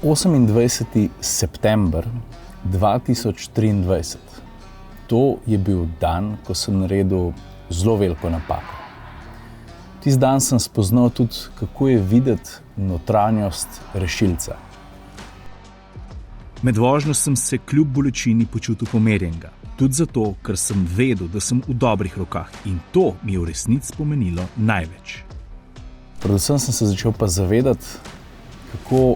28. september 2023. To je bil dan, ko sem naredil zelo veliko napako. Tisti dan sem spoznal tudi, kako je videti notranjost rešilca. Med vožnjo sem se kljub bolečini počutil pomirjenega. Tudi zato, ker sem vedel, da sem v dobrih rokah in to mi je v resnici pomenilo največ. Predvsem sem se začel pa zavedati, kako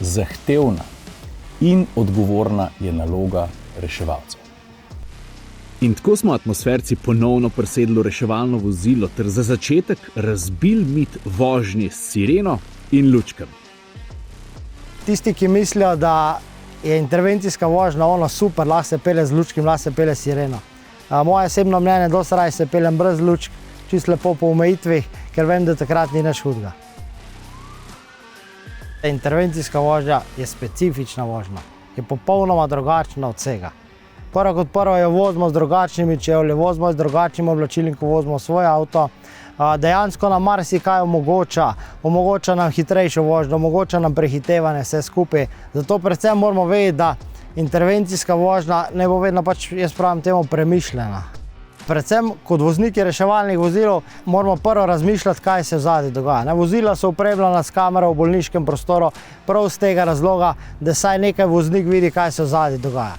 zahtevna in odgovorna je naloga reševalcev. In tako smo atmosferci ponovno presedli v reševalno vozilo ter za začetek razbil mit vožnje s sireno in lučkami. Tisti, ki mislijo, da je intervencijska vožnja ono super, lahko se pelje z lučkim, lahko se pelje s sireno. Moje osebno mnenje, dosti raje se peljem brez lučk, čisto lepo po omejitvi, ker vem, da takrat ni nič hudega. Intervencijska vožnja je specifična vožnja, je popolnoma drugačna od vsega. Prvo kot prvo jo vozimo z drugačnimi čevlji, vozimo z drugačnim oblačilom, ko vozimo svoj avto. Dejansko nam marsikaj omogoča nam hitrejšo vožnjo, omogoča nam prehitevanje, vse skupaj. Zato predvsem moramo vedeti, da intervencijska vožnja ne bo vedno, jaz pravim temu, premišljena. Predvsem kot vozniki reševalnih vozil moramo prvo razmišljati, kaj se vzadaj dogaja. Vozila so opremljena s kamero v bolniškem prostoru prav z tega razloga, da saj nekaj voznik vidi, kaj se vzadaj dogaja.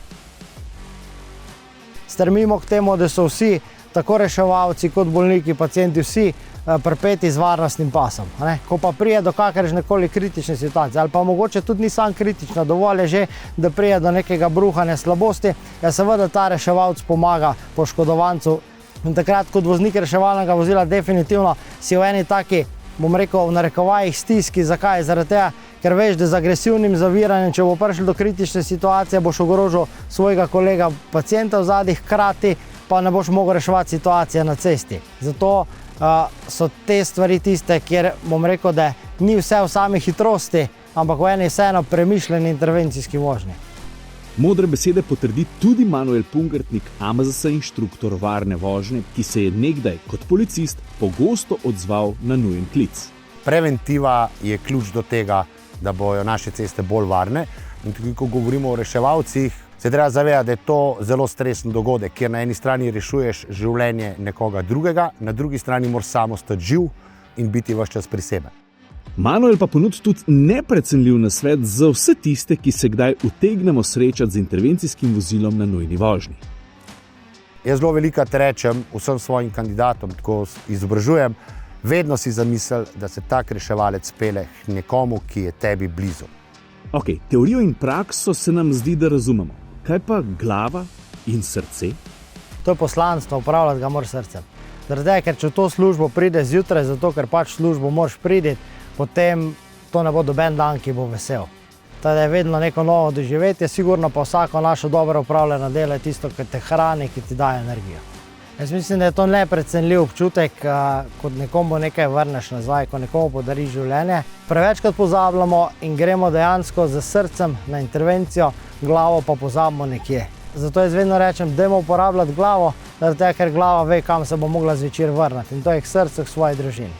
Stremimo k temu, da so vsi, tako reševalci kot bolniki, pacienti, vsi pripeti z varnostnim pasom. Ko pa prije do kakršnekoli kritične situacije, ali pa mogoče tudi ni samo kritična, dovolj je že, da prije do nekega bruhanja slabosti, seveda ta reševalc pomaga poškodovancu. In takrat kot voznik reševalnega vozila definitivno si v eni taki, bom rekel, v narekovajih stiski. Zakaj? Zaradi tega, ker veš, da z agresivnim zaviranjem, če bo prišlo do kritične situacije, boš ogrožil svojega kolega pacienta v zadnjih, hkrati pa ne boš mogel reševati situacije na cesti. Zato so te stvari tiste, kjer bom rekel, da ni vse v sami hitrosti, ampak v eni vseeno premišljeni intervencijski vožnji. Modre besede potrdi tudi Manuel Pungertnik, AMZS inštruktor varne vožnje, ki se je nekdaj kot policist pogosto odzval na nujen klic. Preventiva je ključ do tega, da bojo naše ceste bolj varne. In tudi, ko govorimo o reševalcih, se treba zavedati, da je to zelo stresen dogodek, kjer na eni strani rešuješ življenje nekoga drugega, na drugi strani moraš samo stati živ in biti ves čas pri sebi. Manuel pa ponudi tudi neprecenljiv nasvet za vse tiste, ki se kdaj utegnemo srečati z intervencijskim vozilom na nujni vožnji. Jaz zelo velikokrat rečem vsem svojim kandidatom, ko izobražujem, vedno si zamisli, da se tak reševalec pelje k nekomu, ki je tebi blizu. Ok, teorijo in prakso se nam zdi, da razumemo. Kaj pa glava in srce? To je poslanstvo, upravljati ga moraš srcem. Zaradi tega, ker če v to službo pride zjutraj, zato ker pač službo moraš priti, potem to ne bo doben dan, ki bo vesel. Teda je vedno neko novo doživetje, sigurno pa vsako našo dobro upravljeno delo je tisto, ki te hrani, ki ti daje energijo. Jaz mislim, da je to neprecenljiv občutek, kot nekomu nekaj vrneš nazaj, ko nekomu podariš življenje. Prevečkrat pozabljamo in gremo dejansko z srcem na intervencijo, glavo pa pozabimo nekje. Zato jaz vedno rečem, dajmo uporabljati glavo, ker glava ve, kam se bo mogla zvečer vrniti, in to je k srcu, k svoji družini.